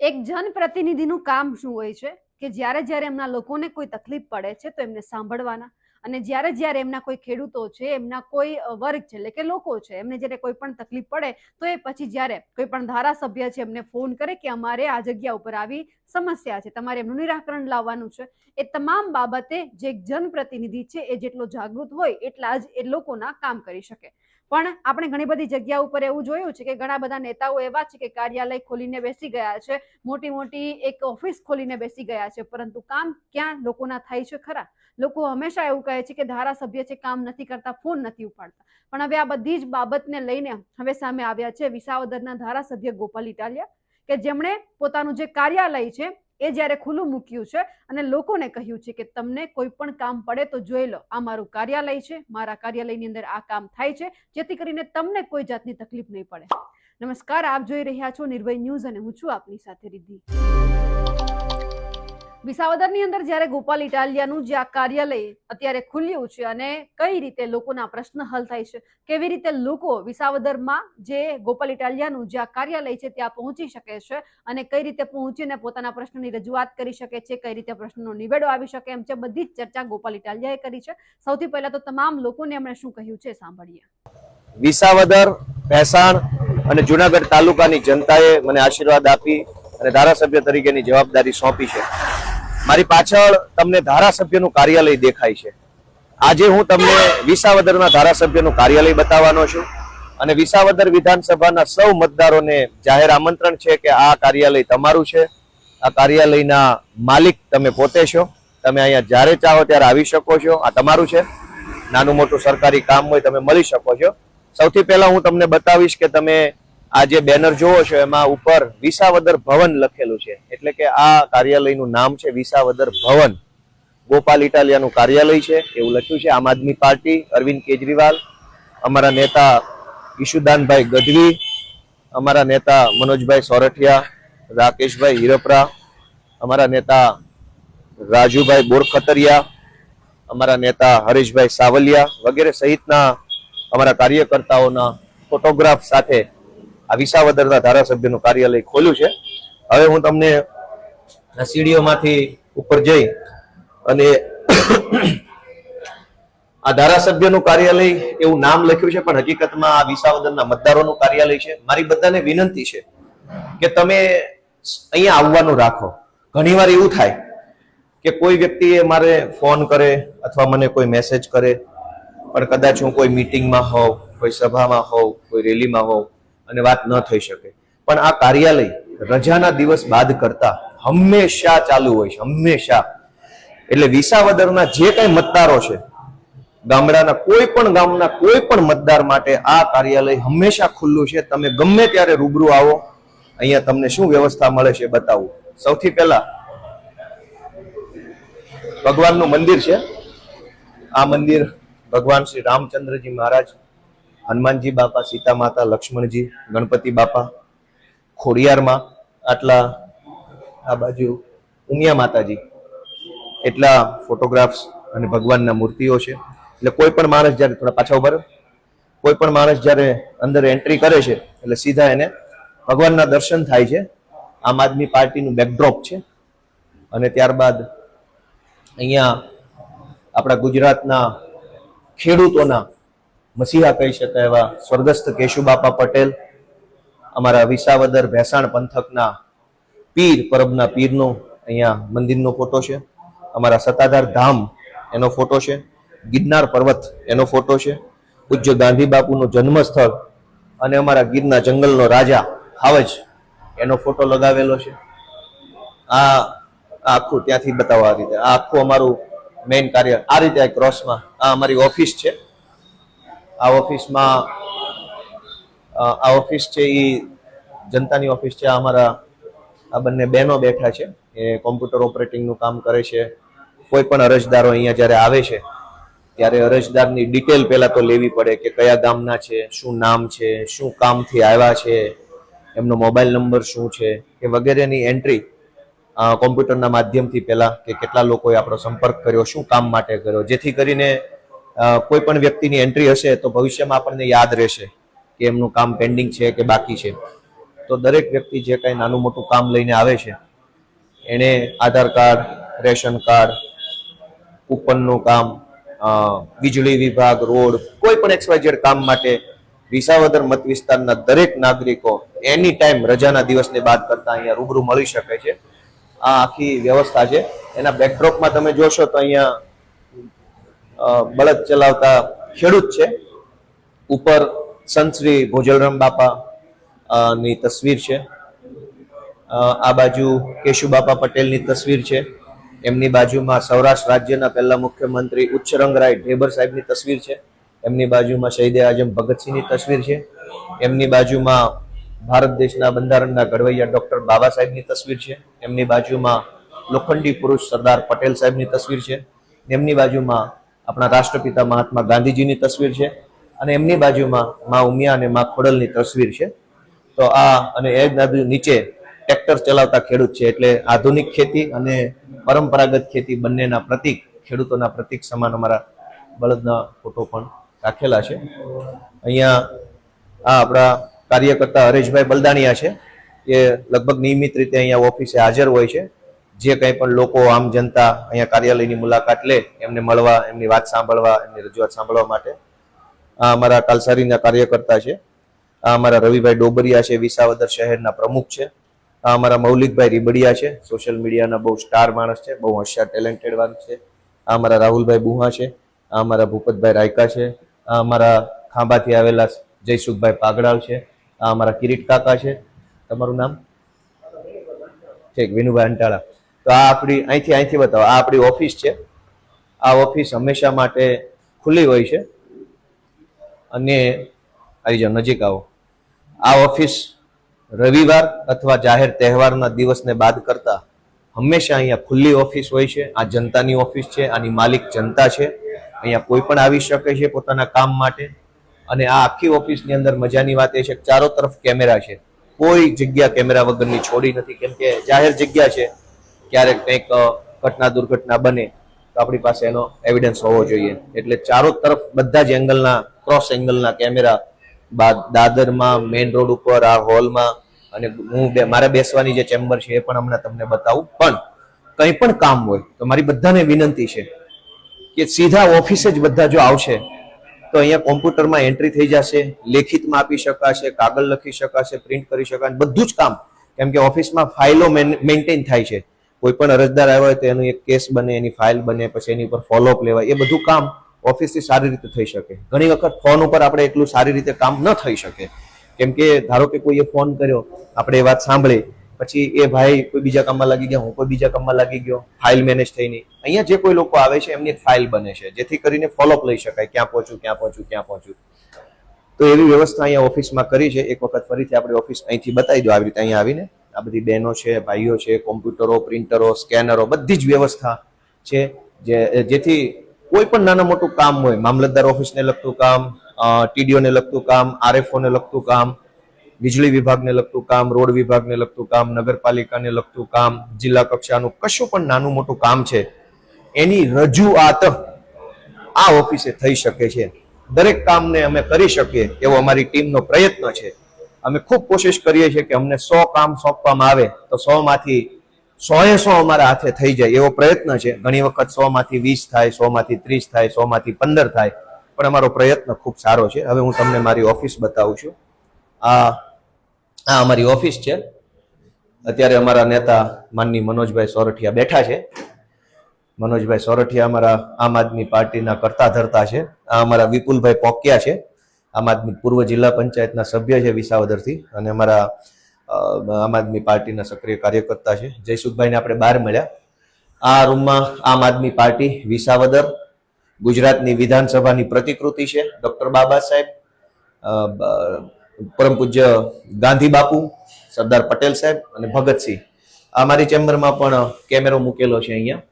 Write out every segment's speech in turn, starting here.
એક જનપ્રતિનિધિનું કામ શું હોય છે કે જ્યારે જ્યારે એમના લોકોને કોઈ તકલીફ પડે છે તો એમને સાંભળવાના, અને જ્યારે જ્યારે એમના કોઈ ખેડૂતો છે, એમના કોઈ વર્ગ છે, એટલે કે લોકો છે, એમને જ્યારે કોઈ પણ તકલીફ પડે તો એ પછી જ્યારે કોઈ પણ ધારાસભ્ય છે એમને ફોન કરે કે અમારે આ જગ્યા ઉપર આવી સમસ્યા છે, તમારે એમનું નિરાકરણ લાવવાનું છે, એ તમામ બાબતે જે એક જનપ્રતિનિધિ છે એ જેટલો જાગૃત હોય એટલા જ એ લોકોના કામ કરી શકે. પણ આપણે ઘણી બધી જગ્યા ઉપર એવું જોયું છે કે ઘણા બધા નેતાઓ એવા છે કે કાર્યાલય ખોલીને બેસી ગયા છે, મોટી મોટી એક ઓફિસ ખોલીને બેસી ગયા છે, પરંતુ કામ ક્યાં લોકોના થાય છે ખરા? લોકો હંમેશા એવું કહે છે કે ધારાસભ્ય છે કામ નથી કરતા, ફોન નથી ઉપાડતા. પણ હવે આ બધી જ બાબતને લઈને હવે સામે આવ્યા છે વિસાવદરના ધારાસભ્ય ગોપાલ ઇટાલિયા, કે જેમણે પોતાનું જે કાર્યાલય છે એ જ્યારે ખુલ્લું મૂક્યું છે અને લોકોને કહ્યું છે કે તમને કોઈ પણ કામ પડે તો જોઈ લો, આ મારું કાર્યાલય છે, મારા કાર્યાલયની અંદર આ કામ થાય છે, જેથી કરીને તમને કોઈ જાતની તકલીફ નહીં પડે. નમસ્કાર, આપ જોઈ રહ્યા છો નિર્ભય ન્યૂઝ અને હું છું આપની સાથે રિદ્ધિ. વિસાવદરની અંદર જ્યારે ગોપાલ ઇટાલિયાનું જે આ કાર્યાલય અત્યારે ખુલ્યું છે અને કઈ રીતે લોકોના પ્રશ્ન હલ થાય છે, કેવી રીતે લોકો વિસાવદરમાં જે ગોપાલ ઇટાલિયાનું જે આ કાર્યાલય છે ત્યાં પહોંચી શકે છે અને કઈ રીતે પહોંચીને પોતાના પ્રશ્નની રજૂઆત કરી શકે છે, કઈ રીતે પ્રશ્નનો નિવેડો આવી શકે એમ છે, બધી જ ચર્ચા ગોપાલ ઇટાલિયાએ કરી છે. સૌથી પહેલા તો તમામ લોકોને એમણે શું કહ્યું છે સાંભળીએ. વિસાવદર, ભેસાણ અને જુનાગઢ તાલુકાની જનતાએ મને આશીર્વાદ આપી અને ધારાસભ્ય તરીકેની જવાબદારી સોંપી છે. મારી પાછળ તમને ધારાસભ્યનું કાર્યાલય દેખાય છે. આજે હું તમને વિસાવદરના ધારાસભ્યનું કાર્યાલય બતાવવાનો છું અને વિસાવદર વિધાનસભાના સૌ મતદારોને જાહેર આમંત્રણ છે કે આ કાર્યાલય તમારું છે. આ કાર્યાલયના માલિક તમે પોતે છો. તમે અહીંયા જ્યારે ચાહો ત્યારે આવી શકો છો. આ તમારું છે. નાનું મોટું સરકારી કામ હોય તમે મળી શકો છો. સૌથી પહેલા હું તમને બતાવીશ કે તમે આ જે બેનર જોવો છો એમાં ઉપર વિસાવદર ભવન લખેલું છે, એટલે કે આ કાર્યાલયનું નામ છે વિસાવદર ભવન. ગોપાલ ઇટાલિયાનું કાર્યાલય છે એવું લખ્યું છે. આમ આદમી પાર્ટી, અરવિંદ કેજરીવાલ, અમારા નેતા ઈશુદાનભાઈ ગઢવી, અમારા નેતા મનોજભાઈ સોરઠિયા, રાકેશભાઈ હિરપરા, અમારા નેતા રાજુભાઈ બોરખતરિયા, અમારા નેતા હરેશભાઈ સાવલિયા વગેરે સહિતના અમારા કાર્યકર્તાઓના ફોટોગ્રાફ સાથે આ વિસાવદરના ધારાસભ્યનું કાર્યાલય ખોલ્યું છે. હવે હું તમને સીડીઓમાંથી ઉપર જઈ અને આ ધારાસભ્યનું કાર્યાલય એવું નામ લખ્યું છે પણ હકીકતમાં આ વિસાવદરના મતદારોનું કાર્યાલય છે. મારી બધાને વિનંતી છે કે તમે અહીંયા આવવાનું રાખો. ઘણીવાર એવું થાય કે કોઈ વ્યક્તિએ મારે ફોન કરે અથવા મને કોઈ મેસેજ કરે, પણ કદાચ હું કોઈ મીટિંગમાં હોઉં, કોઈ સભામાં હોઉં, કોઈ રેલીમાં હોઉં અને વાત ન થઈ શકે. પણ આ કાર્યાલય રજાના દિવસ બાદ કરતા હંમેશા ચાલુ હોય છે, હંમેશા. એટલે વિસાવદરના જે કઈ મતદારો છે, ગામડાના કોઈ પણ ગામના કોઈ પણ મતદાર માટે આ કાર્યાલય હંમેશા ખુલ્લું છે. તમે ગમે ત્યારે રૂબરૂ આવો, અહીંયા તમને શું વ્યવસ્થા મળે છે બતાવું. સૌથી પહેલા ભગવાનનું મંદિર છે. આ મંદિર ભગવાન શ્રી રામચંદ્રજી મહારાજ, હનુમાનજી બાપા, સીતા માતા, લક્ષ્મણજી, ગણપતિ બાપા, ખોડિયારમાં, આટલા આ બાજુ ઉમિયા માતાજી, એટલા ફોટોગ્રાફ્સ અને ભગવાનના મૂર્તિઓ છે. એટલે કોઈ પણ માણસ જ્યારે થોડા પાછા ઉભા રહો, કોઈ પણ માણસ જ્યારે અંદર એન્ટ્રી કરે છે એટલે સીધા એને ભગવાનના દર્શન થાય છે. આમ આદમી પાર્ટીનું બેકડ્રોપ છે. અને ત્યારબાદ અહીંયા આપણા ગુજરાતના ખેડૂતોના મસીહા કહી શકાય એવા સ્વર્ગસ્થ કેશુબાપા પટેલ, અમારા વિસાવદર ભેસાણ પંથકના પીર, પરબના પીરનો અહીંયા મંદિરનો ફોટો છે. અમારા સત્તાધાર ધામ એનો ફોટો છે. ગિરનાર પર્વત એનો ફોટો છે. પૂજ્ય ગાંધી બાપુનું જન્મસ્થળ અને અમારા ગીરના જંગલનો રાજા હાવજ એનો ફોટો લગાવેલો છે. આ આખું ત્યાંથી બતાવવા રીતે આ આખું અમારું મેઇન કાર્ય આ રીતે આ ક્રોસમાં આ અમારી ઓફિસ છે. આ ઓફિસમાં આ ઓફિસ છે એ જનતાની ઓફિસ છે. અમારા આ બંને બહેનો બેઠા છે, એ કોમ્પ્યુટર ઓપરેટિંગનું કામ કરે છે. કોઈ પણ અરજદારો અહીંયા જ્યારે આવે છે ત્યારે અરજદારની ડિટેલ પહેલા તો લેવી પડે કે કયા ગામના છે, શું નામ છે, શું કામથી આવ્યા છે, એમનો મોબાઈલ નંબર શું છે કે વગેરેની એન્ટ્રી કોમ્પ્યુટરના માધ્યમથી પહેલા કે કેટલા લોકોએ આપણો સંપર્ક કર્યો, શું કામ માટે કર્યો, જેથી કરીને કોઈ પણ વ્યક્તિની એન્ટ્રી હશે તો ભવિષ્યમાં આપણને યાદ રહેશે કે એમનું કામ પેન્ડિંગ છે કે બાકી છે. તો દરેક વ્યક્તિ જે કાંઈ નાનું મોટું કામ લઈને આવે છે એને આધાર કાર્ડ, રેશન કાર્ડ, કૂપનનું કામ, વીજળી વિભાગ, રોડ, કોઈ પણ XYZ કામ માટે વિસાવદર મત વિસ્તારના દરેક નાગરિકો એની ટાઈમ રજાના દિવસને બાદ કરતા અહીંયા રૂબરૂ મળી શકે છે. આ આખી વ્યવસ્થા છે. એના બેકડ્રોપમાં તમે જોશો તો અહીંયા બળદ ચલાવતા ખેડૂત છે. ઉપર સંત શ્રી ભોજલરામ બાપા ની તસવીર છે. આ બાજુ કેશુબાપા પટેલની તસવીર છે. એમની બાજુમાં સૌરાષ્ટ્ર રાજ્યના પહેલા મુખ્યમંત્રી ઉચ્ચરંગરાય ઢેબર સાહેબની તસવીર છે. એમની બાજુમાં શહીદે આઝમ ભગતસિંહની તસવીર છે. એમની બાજુમાં ભારત દેશના બંધારણના ઘડવૈયા ડોક્ટર બાબા સાહેબની તસવીર છે. એમની બાજુમાં લોખંડી પુરુષ સરદાર પટેલ સાહેબની તસવીર છે. એમની બાજુમાં આપણા રાષ્ટ્રપિતા મહાત્મા ગાંધીજીની તસવીર છે. અને એમની બાજુમાં મા ઉમિયા અને મા ખોડલની તસવીર છે. તો આ અને એ બાજુ નીચે ટ્રેક્ટર ચલાવતા ખેડૂત છે. એટલે આધુનિક ખેતી અને પરંપરાગત ખેતી બંનેના પ્રતીક, ખેડૂતોના પ્રતીક સમાન અમારા બળદના ફોટો પણ રાખેલા છે. અહીંયા આ આપણા કાર્યકર્તા હરેશભાઈ બલદાણિયા છે. એ લગભગ નિયમિત રીતે અહીંયા ઓફિસે હાજર હોય છે. જે કંઈ પણ લોકો, આમ જનતા અહીંયા કાર્યાલયની મુલાકાત લે એમને મળવા, એમની વાત સાંભળવા, એમની રજૂઆત સાંભળવા માટે. આ અમારા કાલસારીના કાર્યકર્તા છે. આ અમારા રવિભાઈ ડોબરિયા છે, વિસાવદર શહેરના પ્રમુખ છે. આ અમારા મૌલિકભાઈ રીબડિયા છે, સોશિયલ મીડિયાના બહુ સ્ટાર માણસ છે, બહુ હોશિયાર ટેલેન્ટેડ માણસ છે. આ અમારા રાહુલભાઈ બુહા છે. આ અમારા ભૂપતભાઈ રાયકા છે. આ અમારા ખાંભાથી આવેલા જયસુખભાઈ પાગડાલ છે. આ અમારા કિરીટ કાકા છે. તમારું નામ છે વિનુભાઈ અંટાળા. તો આ આપણી અહીંથી બતાવો, આ આપણી ઓફિસ છે. આ ઓફિસ હંમેશા માટે ખુલ્લી હોય છે. અને આવી જાઓ, નજીક આવો. આ ઓફિસ રવિવાર અથવા જાહેર તહેવારના દિવસને બાદ કરતા હંમેશા અહીંયા ખુલ્લી ઓફિસ હોય છે. આ જનતાની ઓફિસ છે. આની માલિક જનતા છે. અહીંયા કોઈ પણ આવી શકે છે પોતાના કામ માટે. અને આ આખી ઓફિસની અંદર મજાની વાત એ છે કે ચારો તરફ કેમેરા છે. કોઈ જગ્યા કેમેરા વગરની છોડી નથી, કેમ કે જાહેર જગ્યા છે. ક્યારેક કંઈક ઘટના દુર્ઘટના બને તો આપણી પાસે એનો એવિડન્સ હોવો જોઈએ. એટલે ચારો તરફ બધા જ એંગલના, ક્રોસ એંગલના કેમેરા દાદરમાં, મેઇન રોડ ઉપર, આ હોલમાં, અને મારે બેસવાની જે ચેમ્બર છે એ પણ હમણાં તમને બતાવું. પણ કંઈ પણ કામ હોય તો મારી બધાને વિનંતી છે કે સીધા ઓફિસે જ બધા જો આવશે તો અહીંયા કોમ્પ્યુટરમાં એન્ટ્રી થઈ જશે, લેખિતમાં આપી શકાશે, કાગળ લખી શકાશે, પ્રિન્ટ કરી શકાશે, બધું જ કામ. કેમ કે ઓફિસમાં ફાઇલો મેન્ટેન થાય છે. કોઈ પણ અરજદાર આવ્યો હોય તો એનું એક કેસ બને, એની ફાઇલ બને, પછી એની ઉપર ફોલોઅપ લેવાય. એ બધું કામ ઓફિસથી સારી રીતે થઈ શકે. ઘણી વખત ફોન ઉપર આપણે એટલું સારી રીતે કામ ન થઈ શકે. કેમ કે ધારો કે કોઈએ ફોન કર્યો, આપણે એ વાત સાંભળી, પછી એ ભાઈ કોઈ બીજા કામમાં લાગી ગયા, હું કોઈ બીજા કામમાં લાગી ગયો, ફાઇલ મેનેજ થઈ નહીં. અહીંયા જે કોઈ લોકો આવે છે એમની એક ફાઇલ બને છે, જેથી કરીને ફોલોઅપ લઈ શકાય, ક્યાં પહોંચ્યું. તો એવી વ્યવસ્થા અહીંયા ઓફિસમાં કરી છે. એક વખત ફરીથી આપણે ઓફિસ અહીંથી બતાવી દો. આવી રીતે અહીંયા આવીને આ બધી બહેનો છે, ભાઈઓ છે, કોમ્પ્યુટરો, પ્રિન્ટરો, સ્કેનરો, બધી જ વ્યવસ્થા છે. જેથી કોઈ પણ નાના મોટું કામ હોય, મામલતદાર ઓફિસને લગતું કામ, TDO ને લગતું કામ, RFO ને લગતું કામ, વીજળી વિભાગને લગતું કામ, રોડ વિભાગને લગતું કામ, નગરપાલિકાને લગતું કામ, જિલ્લા કક્ષાનું કશું પણ નાનું મોટું કામ છે એની રજૂઆત આ ઓફિસે થઈ શકે છે. દરેક કામને અમે કરી શકીએ એવો અમારી ટીમનો પ્રયત્ન છે. અમે ખૂબ કોશિશ કરીએ છીએ કે અમને 100 કામ સોંપવામાં આવે તો 100 માંથી 100 અમારા હાથે થઈ જાય એવો પ્રયત્ન છે. ઘણી વખત 100 માંથી 20 થાય, 100 માંથી 30 થાય, 100 માંથી 15 થાય, પણ અમારો પ્રયત્ન ખૂબ સારો છે. હવે હું તમને મારી ઓફિસ બતાવું છું. આ અમારી ઓફિસ છે. અત્યારે અમારા નેતા માનની મનોજભાઈ સોરઠિયા બેઠા છે. મનોજભાઈ સોરઠિયા અમારા આમ આદમી પાર્ટીના કરતા ધરતા છે. આ અમારા વિપુલભાઈ પોકિયા છે, આમ આદમી પૂર્વ જિલ્લા પંચાયતના સભ્ય છે વિસાવદરથી, અને અમારા આમ આદમી પાર્ટીના સક્રિય કાર્યકર્તા છે. જયસુખભાઈને આપણે બહાર મળ્યા. આ રૂમમાં આમ આદમી પાર્ટી વિસાવદર ગુજરાતની વિધાનસભાની પ્રતિકૃતિ છે. ડોક્ટર બાબા સાહેબ, પરમ પૂજ્ય ગાંધી બાપુ, સરદાર પટેલ સાહેબ અને ભગતસિંહ. અમારી ચેમ્બરમાં પણ કેમેરો મૂકેલો છે. અહીંયા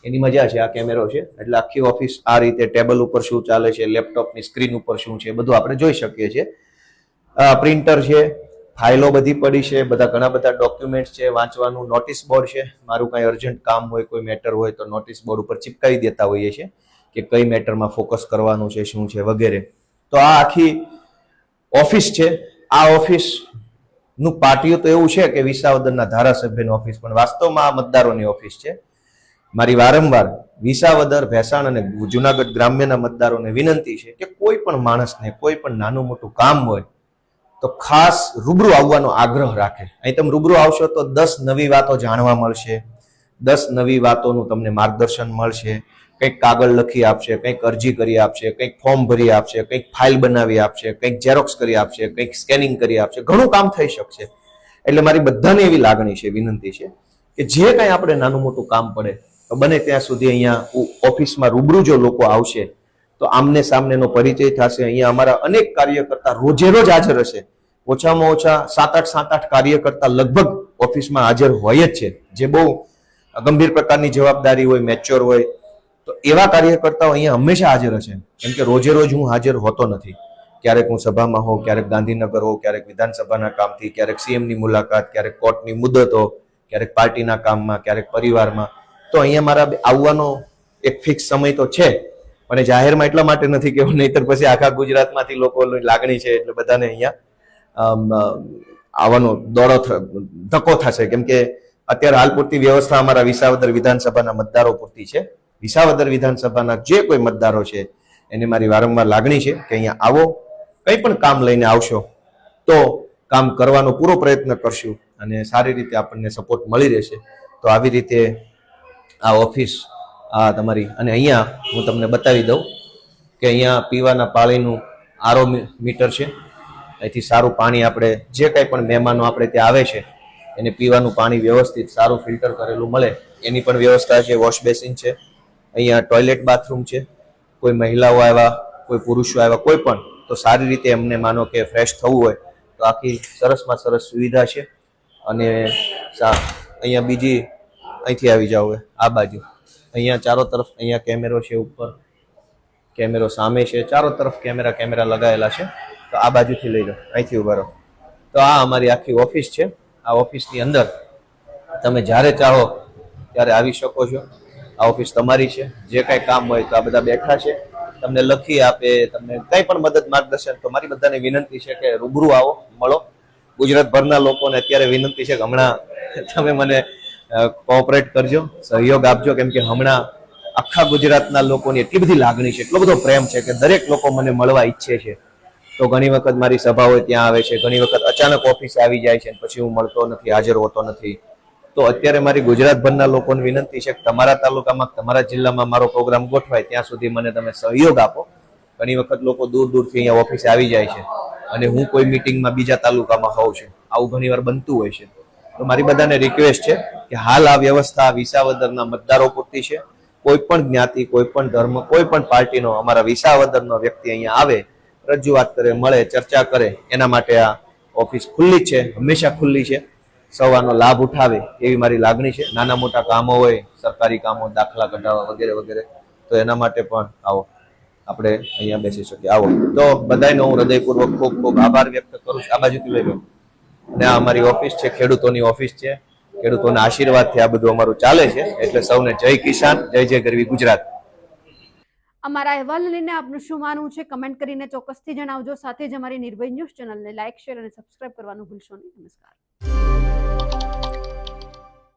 એની મજા છે. આ કેમેરો છે એટલે આખી ઓફિસ આ રીતે ટેબલ ઉપર શું ચાલે છે, લેપટોપની સ્ક્રીન ઉપર શું છે, બધું આપણે જોઈ શકીએ છીએ. પ્રિન્ટર છે, ફાઇલો બધી પડી છે, બધા ઘણા બધા ડોક્યુમેન્ટ્સ છે, વાંચવાનું નોટિસ બોર્ડ છે. મારું કાંઈ અર્જન્ટ કામ હોય, કોઈ મેટર હોય તો નોટિસ બોર્ડ ઉપર ચિપકાવી દેતા હોઈએ છીએ કે કઈ મેટરમાં ફોકસ કરવાનું છે, શું છે વગેરે. તો આ આખી ઓફિસ છે. આ ઓફિસ નું પાટિયું તો એવું છે કે વિસાવદરના ધારાસભ્યની ઓફિસ, પણ વાસ્તવમાં આ મતદારોની ઓફિસ છે. મારી વારંવાર વિસાવદર, ભેસાણ અને જુનાગઢ ગ્રામ્યના મતદારોને વિનંતી છે કે કોઈ પણ માણસને કોઈ પણ નાનું મોટું કામ હોય તો ખાસ રૂબરૂ આવવાનો આગ્રહ રાખે. અહીં તમે રૂબરૂ આવશો તો 10 નવી વાતો જાણવા મળશે, 10 નવી વાતોનું તમને માર્ગદર્શન મળશે. કંઈક કાગળ લખી આપશે, કંઈક અરજી કરી આપશે, કંઈક ફોર્મ ભરી આપશે, કંઈક ફાઇલ બનાવી આપશે, કંઈક ઝેરોક્સ કરી આપશે, કંઈક સ્કેનિંગ કરી આપશે. ઘણું કામ થઈ શકશે. એટલે મારી બધાને એવી લાગણી છે, વિનંતી છે કે જે કંઈ આપણે નાનું મોટું કામ પડે તો બને ત્યાં સુધી અહીંયા ઓફિસમાં રૂબરૂ જો લોકો આવશે તો આમને સામનેનો પરિચય થશે. અહીંયા અમારા અનેક કાર્યકર્તા રોજે રોજ હાજર હશે. ઓછામાં ઓછા 7-8 કાર્યકર્તા લગભગ ઓફિસમાં હાજર હોય જ છે, જે બહુ ગંભીર પ્રકારની જવાબદારી હોય, મેચ્યોર હોય. તો એવા કાર્યકર્તાઓ અહીંયા હંમેશા હાજર હશે, કેમ કે રોજે રોજ હું હાજર હોતો નથી. ક્યારેક હું સભામાં હોઉં, ક્યારેક ગાંધીનગર હોઉં, ક્યારેક વિધાનસભાના કામથી, ક્યારેક સીએમની મુલાકાત, ક્યારેક કોર્ટની મુદતો, ક્યારેક પાર્ટીના કામમાં, ક્યારેક પરિવારમાં. તો અહીંયા મારા આવવાનો એક ફિક્સ સમય તો છે, પણ એ જાહેરમાં એટલા માટે નથી કે નહીતર પછી આખા ગુજરાતમાંથી લોકોની લાગણી છે એટલે બધાને અહીંયા આવવાનો ધક્કો થશે. કેમ કે અત્યારે હાલ પૂરતી વ્યવસ્થા અમારા વિસાવદર વિધાનસભાના મતદારો પૂરતી છે. વિસાવદર વિધાનસભાના જે કોઈ મતદારો છે એને મારી વારંવાર લાગણી છે કે અહીંયા આવો, કંઈ પણ કામ લઈને આવશો તો કામ કરવાનો પૂરો પ્રયત્ન કરશું અને સારી રીતે આપણને સપોર્ટ મળી રહેશે. તો આવી રીતે આ ઓફિસ આ તમારી, અને અહીંયા હું તમને બતાવી દઉં કે અહીંયા પીવાના પાણીનું આરો મીટર છે. અહીંથી સારું પાણી આપણે જે કંઈ પણ મહેમાનો આપણે ત્યાં આવે છે એને પીવાનું પાણી વ્યવસ્થિત સારું ફિલ્ટર કરેલું મળે એની પણ વ્યવસ્થા છે. વોશ બેસિન છે, અહીંયા ટોયલેટ બાથરૂમ છે. કોઈ મહિલાઓ આવ્યા, કોઈ પુરુષો આવ્યા, કોઈ પણ તો સારી રીતે એમને માનો કે ફ્રેશ થવું હોય તો આખી સરસમાં સરસ સુવિધા છે. અને અહીંયા બીજી, અહીંથી આવી જાવ આ બાજુ, અહીંયા ચારો તરફ અહીંયા કેમેરો છે, ઉપર કેમેરો સામે છે, ચારો તરફ કેમેરા લગાવેલા છે. તો આ બાજુથી લઈ લો, અહીંથી ઉભા રહો. તો આ અમારી આખી ઓફિસ છે. આ ઓફિસની અંદર તમે જ્યારે ચાહો ત્યારે આવી શકો છો. આ ઓફિસ તમારી છે. જે કાંઈ કામ હોય તો આ બધા બેઠા છે, તમને લખી આપે, તમને કંઈ પણ મદદ માર્ગદર્શન. તો મારી બધાને વિનંતી છે કે રૂબરૂ આવો, મળો. ગુજરાતભરના લોકોને અત્યારે વિનંતી છે કે હમણાં તમે મને કોઓપરેટ કરજો, સહયોગ આપજો, કેમ કે હમણાં આખા ગુજરાતના લોકોની એટલી બધી લાગણી છે, એટલો બધો પ્રેમ છે કે દરેક લોકો મને મળવા ઈચ્છે છે. તો ઘણી વખત મારી સભા હોય ત્યાં આવે છે, ઘણી વખત અચાનક ઓફિસે આવી જાય છે, પછી હું મળતો નથી, હાજર હોતો નથી. તો અત્યારે મારી ગુજરાતભરના લોકોને વિનંતી છે કે તમારા તાલુકામાં, તમારા જિલ્લામાં મારો પ્રોગ્રામ ગોઠવાય ત્યાં સુધી મને તમે સહયોગ આપો. ઘણી વખત લોકો દૂર દૂરથી અહીંયા ઓફિસે આવી જાય છે અને હું કોઈ મિટિંગમાં બીજા તાલુકામાં હોઉં છું. આવું ઘણીવાર બનતું હોય છે. તો મારી બધાને રિક્વેસ્ટ છે કે હાલ આ વ્યવસ્થા વિસાવદરના મતદારો પૂરતી છે. કોઈ પણ જ્ઞાતિ, કોઈ પણ ધર્મ, કોઈ પણ પાર્ટીનો અમારા વિસાવદરનો વ્યક્તિ અહીંયા આવે, રજૂઆત કરે, મળે, ચર્ચા કરે, એના માટે આ ઓફિસ ખુલ્લી છે, હંમેશા ખુલ્લી છે. સૌ આનો લાભ ઉઠાવે એવી મારી લાગણી છે. નાના મોટા કામો હોય, સરકારી કામો, દાખલા કઢાવવા વગેરે વગેરે, તો એના માટે પણ આવો, આપણે અહીંયા બેસી શકીએ. આવો. તો બધાનો હું હૃદયપૂર્વક ખૂબ ખૂબ આભાર વ્યક્ત કરું છું. આ બાજુથી લઈ લો. અને આ અમારી ઓફિસ છે, ખેડૂતોની ઓફિસ છે. ખેડૂતોના આશીર્વાદથી આ બધું અમારું ચાલે છે. એટલે સૌને જય કિસાન, જય ગરવી ગુજરાત. અમારા અહેવાલને લઈને આપનું શું માનવું છે કમેન્ટ કરીને ચોક્કસથી જણાવજો. સાથે જ અમારી નિર્ભય ન્યૂઝ ચેનલને લાઇક, શેર અને સબસ્ક્રાઇબ કરવાનું ભૂલશો નહીં. નમસ્કાર.